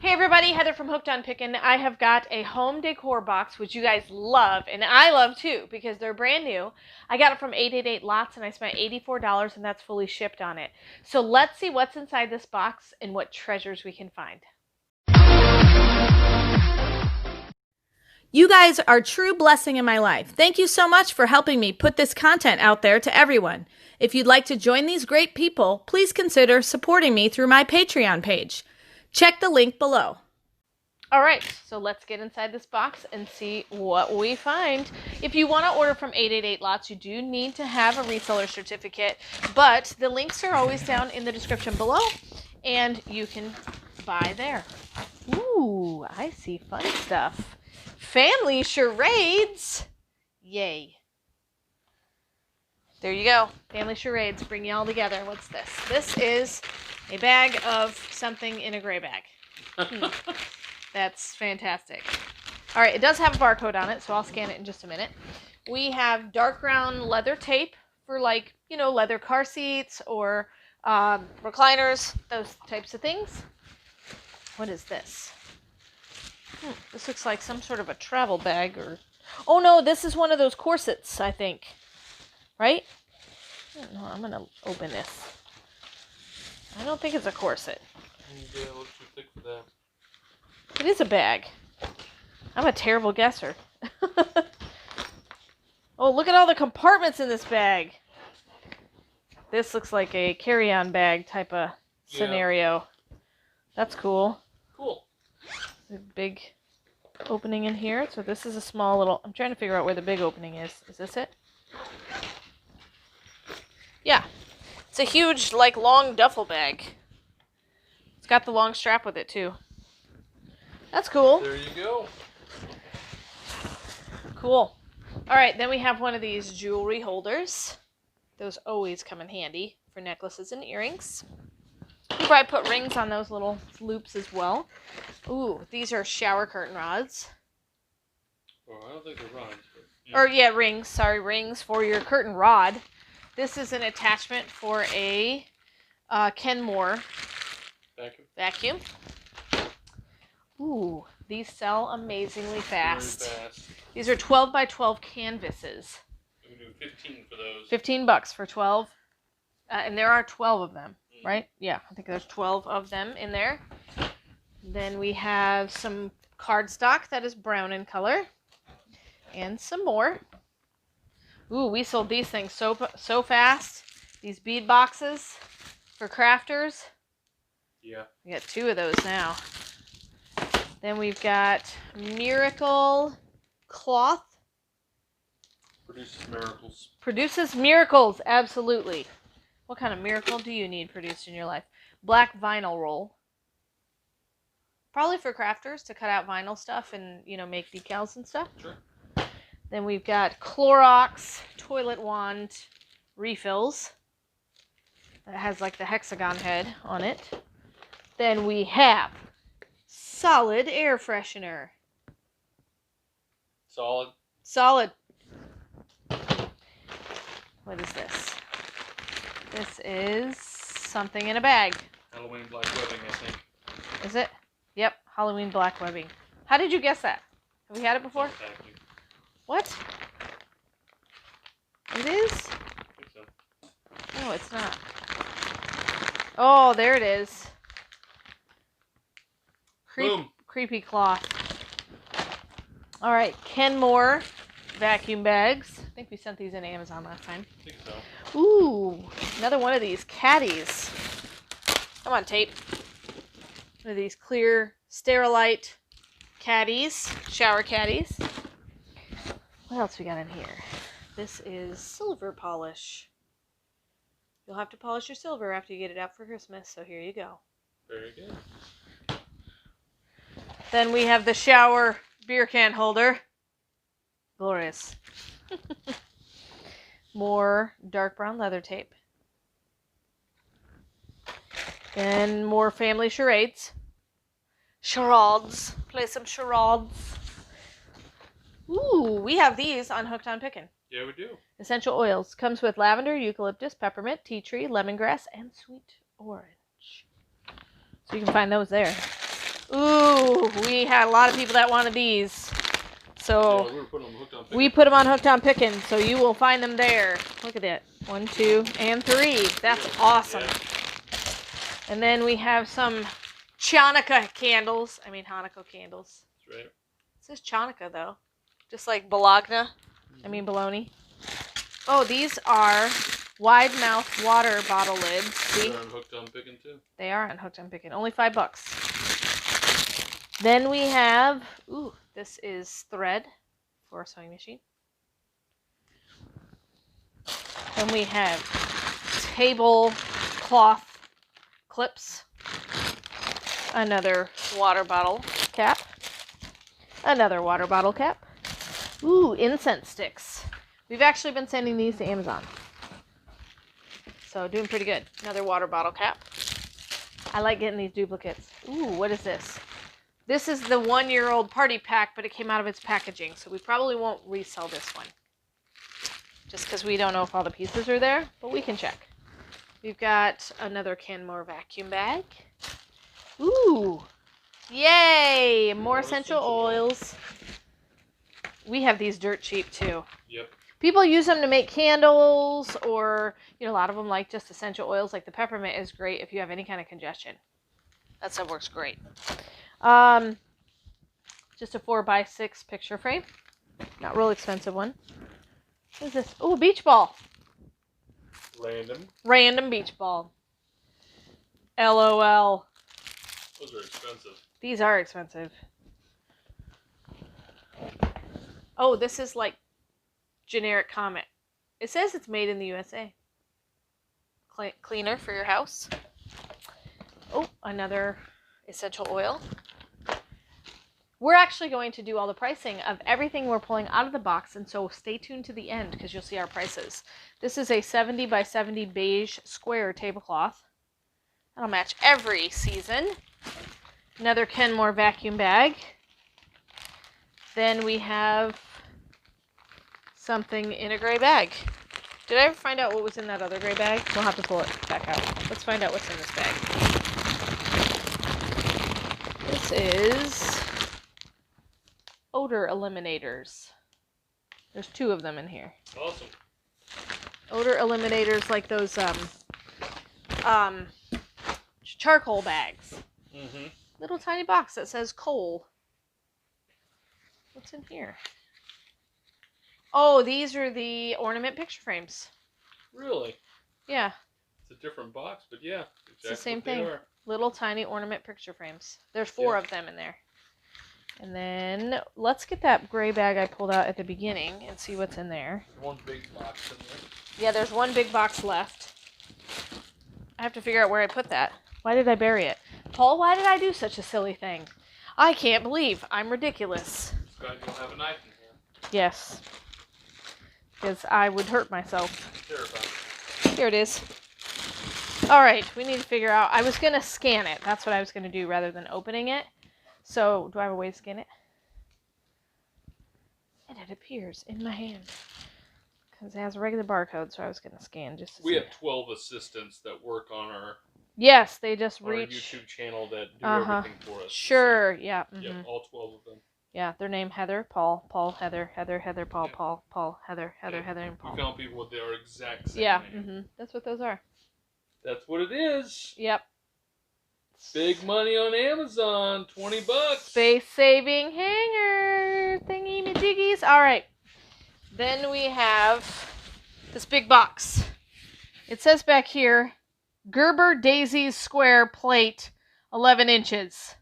Hey everybody, Heather from Hooked on Pickin. I have got a home decor box, which you guys love, and I love too, because they're brand new. I got it from 888 Lots, and I spent $84, and that's fully shipped on it. So let's see what's inside this box and what treasures we can find. You guys are a true blessing in my life. Thank you so much for helping me put this content out there to everyone. If you'd like to join these great people, please consider supporting me through my Patreon page. Check the link below. All right, so let's get inside this box and see what we find. If you want to order from 888 Lots, you do need to have a reseller certificate, but the links are always down in the description below, and you can buy there. Ooh, I see fun stuff. Family charades. Yay. There you go. Family charades. Bring you all together. What's this? This is a bag of something in a gray bag. That's fantastic. All right, it does have a barcode on it, so I'll scan it in just a minute. We have dark brown leather tape for, like, you know, leather car seats or recliners, those types of things. What is this? This looks like some sort of a travel bag or... Oh no, this is one of those corsets, I think. Right? I don't know, I'm going to open this. I don't think it's a corset. Yeah, it looks too thick for that. It is a bag. I'm a terrible guesser. Oh, look at all the compartments in this bag. This looks like a carry-on bag type of scenario. That's cool. Cool. A big opening in here. So this is a small little... I'm trying to figure out where the big opening is. Is this it? Yeah. It's a huge, like, long duffel bag. It's got the long strap with it, too. That's cool. There you go. Cool. All right, then we have one of these jewelry holders. Those always come in handy for necklaces and earrings. You probably put rings on those little loops as well. Ooh, these are shower curtain rods. Oh, I don't think they're rods. Or, yeah, rings. Sorry, rings for your curtain rod. This is an attachment for a Kenmore vacuum. Ooh, these sell amazingly fast. Very fast. These are 12 by 12 canvases. We do 15 for those. $15 for 12. And there are 12 of them, right? Yeah, I think there's 12 of them in there. Then we have some cardstock that is brown in color. And some more. Ooh, we sold these things so fast. These bead boxes for crafters. Yeah. We got 2 of those now. Then we've got Miracle Cloth. Produces miracles. Produces miracles, absolutely. What kind of miracle do you need produced in your life? Black vinyl roll. Probably for crafters to cut out vinyl stuff and, you know, make decals and stuff. Sure. Then we've got Clorox toilet wand refills. That has like the hexagon head on it. Then we have solid air freshener. Solid. Solid. What is this? This is something in a bag. Halloween black webbing, I think. Is it? Yep, Halloween black webbing. How did you guess that? Have we had it before? Exactly. What? It is? I think so. No, it's not. Oh, there it is. Boom. Creepy cloth. All right, Kenmore vacuum bags. I think we sent these in Amazon last time. I think so. Ooh, another one of these caddies. Come on, tape. One of these clear Sterilite caddies, shower caddies. What else we got in here? This is silver polish. You'll have to polish your silver after you get it out for Christmas, so here you go. Very good. Then we have the shower beer can holder. Glorious. More dark brown leather tape. Then more family charades. Charades. Play some charades. Ooh, we have these on Hooked on Pickin. Yeah, we do. Essential oils. Comes with lavender, eucalyptus, peppermint, tea tree, lemongrass, and sweet orange. So you can find those there. Ooh, we had a lot of people that wanted these. So Yeah, we were putting them hooked on Pickin. we put them on Hooked on Pickin, so you will find them there. Look at that. 1, 2, and 3. That's awesome. Yeah. And then we have some Hanukkah candles. I mean Hanukkah candles. That's right. It says Hanukkah though. Just like Bologna. I mean bologna. Oh, these are wide mouth water bottle lids. See? They're on hooked on Pickin too. They are on Hooked on Pickin. Only $5. Then we have, ooh, this is thread for a sewing machine. Then we have tablecloth clips. Another water bottle cap. Another water bottle cap. Ooh, incense sticks. We've actually been sending these to Amazon. So doing pretty good. Another water bottle cap. I like getting these duplicates. Ooh, what is this? This is the 1-year-old party pack, but it came out of its packaging, so we probably won't resell this one. Just because we don't know if all the pieces are there, but we can check. We've got another Kenmore vacuum bag. Ooh! Yay! More essential oils. We have these dirt cheap, too. Yep. People use them to make candles, or, you know, a lot of them like just essential oils. Like the peppermint is great if you have any kind of congestion. That stuff works great. Just a 4x6 picture frame. Not real expensive one. What is this? Oh, a beach ball. Random beach ball. LOL. Those are expensive. These are expensive. Oh, this is like generic comment. It says it's made in the USA. Cleaner for your house. Oh, another essential oil. We're actually going to do all the pricing of everything we're pulling out of the box, and so stay tuned to the end because you'll see our prices. This is a 70 by 70 beige square tablecloth. That'll match every season. Another Kenmore vacuum bag. Then we have something in a gray bag. Did I ever find out what was in that other gray bag? We'll have to pull it back out. Let's find out what's in this bag. This is odor eliminators. There's 2 of them in here. Awesome. Odor eliminators, like those charcoal bags. Mm-hmm. Little tiny box that says coal. What's in here? Oh, these are the ornament picture frames. Really? Yeah. It's a different box, but yeah. Exactly It's the same what they thing. are. Little tiny ornament picture frames. There's 4 of them in there. And then let's get that gray bag I pulled out at the beginning and see what's in there. One big box in there. Yeah, there's 1 big box left. I have to figure out where I put that. Why did I bury it? Paul, why did I do such a silly thing? I can't believe I'm ridiculous. Just glad you don't have a knife in here. Yes. Because I would hurt myself. Terrifying. Here it is. Alright, we need to figure out. I was going to scan it. That's what I was going to do rather than opening it. So, do I have a way to scan it? And it appears in my hand. Because it has a regular barcode, so I was going to scan just to We see. have 12 assistants that work on our Yes, they just our reach. YouTube channel that do Uh-huh. everything for us. Sure, yeah. So, Mhm. yep, all 12 of them. Yeah, their name Heather, Paul, Heather, Paul, Yeah. Paul, Heather, Yeah. Heather, and We Paul. found people with their exact same Yeah, name. that's what those are. That's what it is. Yep. Big money on Amazon. $20. Space-saving hanger thingy-majiggies. All right. Then we have this big box. It says back here, Gerber Daisies Square Plate, 11 inches.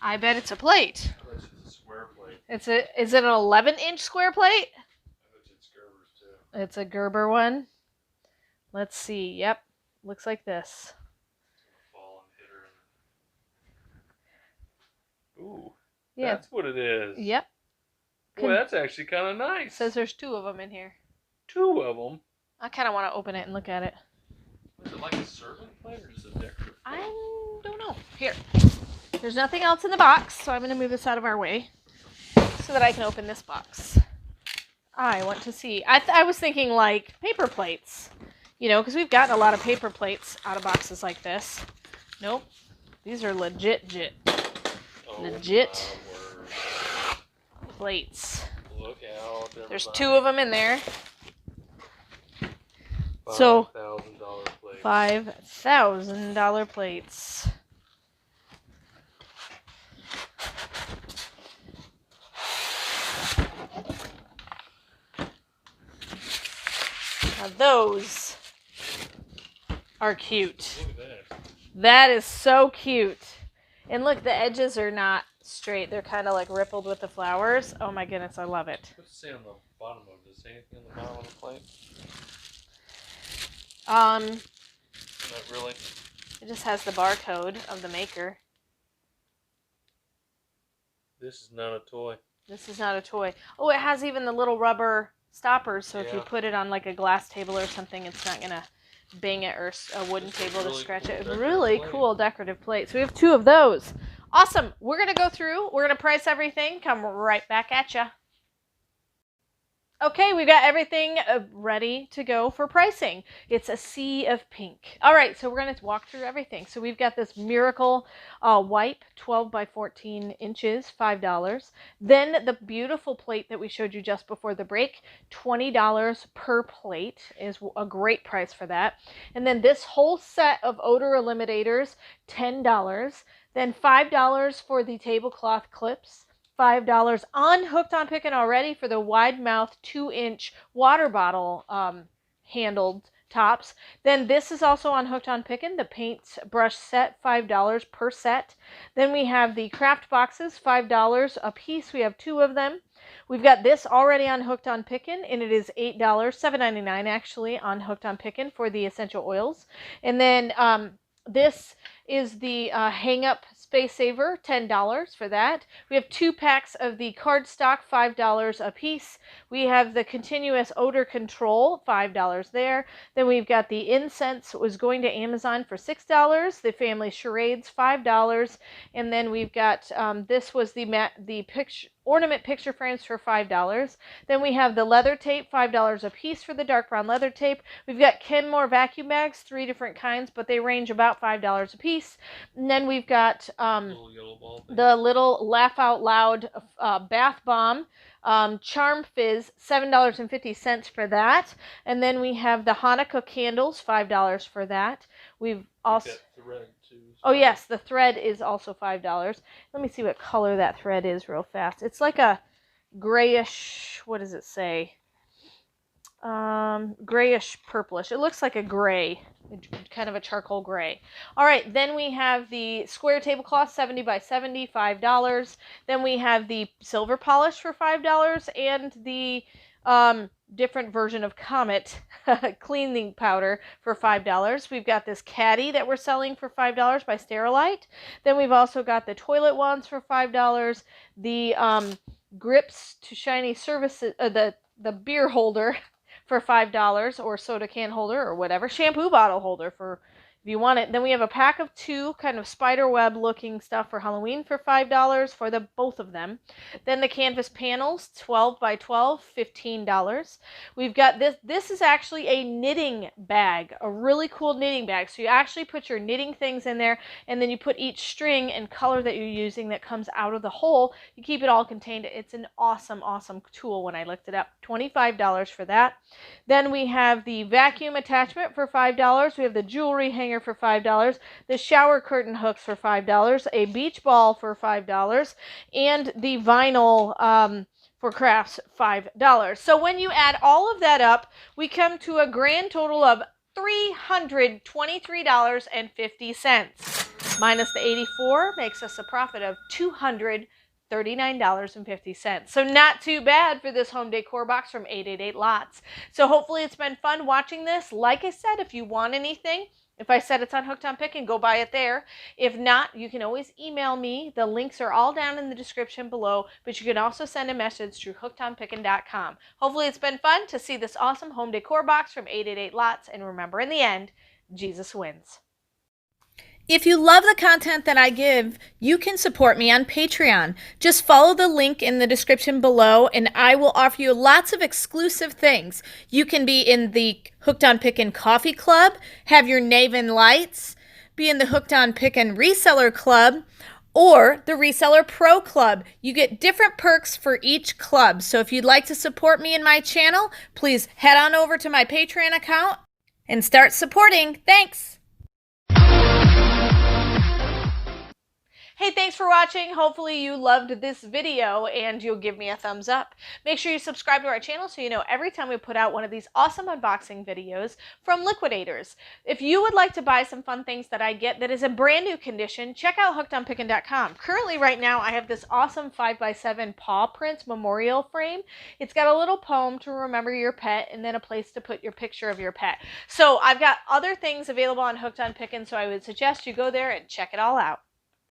I bet it's a plate. I bet it's a square plate. Is it an 11-inch square plate? I bet it's Gerber's too. It's a Gerber one. Let's see. Yep. Looks like this. Fall and hit her. Ooh. Yeah. That's what it is. Yep. Boy, that's actually kind of It nice. says there's 2 of them in here. 2 of them. I kind of want to open it and look at it. Is it like a servant plate or just a decorative I plate? don't know. Here. There's nothing else in the box, so I'm going to move this out of our way so that I can open this box. I want to see. I was thinking like paper plates, you know, because we've gotten a lot of paper plates out of boxes like this. Nope. These are legit. Legit my word. plates. Look out. There's 2 of them in there. So $5,000 plates. $5,000 plates. Now those are cute. Look at that. That is so cute. And look, the edges are not straight. They're kind of like rippled with the flowers. Oh my goodness, I love it. What's it say on the bottom of it? Does it say anything on the bottom of the plate? Not really. It just has the barcode of the maker. This is not a toy. This is not a toy. Oh, it has even the little rubber stoppers, so if you Yeah. put it on like a glass table or something, it's not gonna bang it, or a wooden This is table to really scratch cool it. decorative Really plate. cool decorative plate. So we have 2 of those. Awesome. We're gonna go through. We're gonna price everything. Come right back at ya. Okay, we've got everything ready to go for pricing. It's a sea of pink. All right, so we're going to walk through everything. So we've got this Miracle wipe, 12 by 14 inches, $5. Then the beautiful plate that we showed you just before the break, $20 per plate is a great price for that. And then this whole set of odor eliminators, $10. Then $5 for the tablecloth clips. $5 on Hooked on Pickin already for the wide mouth 2-inch water bottle handled tops. Then this is also on Hooked on Pickin, the paint brush set, $5 per set. Then we have the craft boxes, $5 a piece. We have 2 of them. We've got this already on Hooked on Pickin, and it is $8, $7.99 actually on Hooked on Pickin for the essential oils. And then this is the hang up space saver, $10 for that. We have 2 packs of the cardstock, $5 a piece. We have the continuous odor control, $5 there. Then we've got the incense, was going to Amazon for $6. The family charades, $5. And then we've got this was the picture ornament picture frames for $5. Then we have the leather tape, $5 a piece for the dark brown leather tape. We've got Kenmore vacuum bags, 3 different kinds, but they range about $5 a piece. And then we've got Little yellow ball thing. the little laugh out loud bath bomb, Charm Fizz, $7.50 for that. And then we have the Hanukkah candles, $5 for that. We've also... That thread too. Oh yes, the thread is also $5. Let me see what color that thread is real fast. It's like a grayish, what does it say? Grayish purplish. It looks like a gray, kind of a charcoal gray. All right, then we have the square tablecloth, 70 by 70, $5. Then we have the silver polish for $5 and the different version of Comet cleaning powder for $5. We've got this caddy that we're selling for $5 by Sterilite. Then we've also got the toilet wands for $5. The grips to shiny surfaces, the beer holder for $5, or soda can holder or whatever, shampoo bottle holder for if you want it. Then we have a pack of 2 kind of spider web looking stuff for Halloween for $5 for the both of them. Then the canvas panels, 12 by 12, $15. We've got this is actually a knitting bag, a really cool knitting bag. So you actually put your knitting things in there, and then you put each string and color that you're using that comes out of the hole. You keep it all contained. It's an awesome tool when I looked it up. $25 for that. Then we have the vacuum attachment for $5. We have the jewelry hanger for $5, the shower curtain hooks for $5, a beach ball for $5, and the vinyl for crafts, $5. So when you add all of that up, we come to a grand total of $323.50. Minus the 84 makes us a profit of $239.50. So not too bad for this home decor box from 888 Lots. So hopefully it's been fun watching this. Like I said, if you want anything, if I said it's on Hooked on Pickin, go buy it there. If not, you can always email me. The links are all down in the description below, but you can also send a message through hookedonpickin.com. Hopefully it's been fun to see this awesome home decor box from 888 Lots, and remember, in the end, Jesus wins. If you love the content that I give, you can support me on Patreon. Just follow the link in the description below, and I will offer you lots of exclusive things. You can be in the Hooked on Pickin Coffee Club, have your Naven Lights, be in the Hooked on Pickin Reseller Club, or the Reseller Pro Club. You get different perks for each club. So if you'd like to support me and my channel, please head on over to my Patreon account and start supporting. Thanks. Hey, thanks for watching. Hopefully you loved this video and you'll give me a thumbs up. Make sure you subscribe to our channel so you know every time we put out one of these awesome unboxing videos from Liquidators. If you would like to buy some fun things that I get that is in brand new condition, check out hookedonpickin.com. Currently right now I have this awesome 5x7 paw print memorial frame. It's got a little poem to remember your pet and then a place to put your picture of your pet. So I've got other things available on Hooked on Pickin, so I would suggest you go there and check it all out.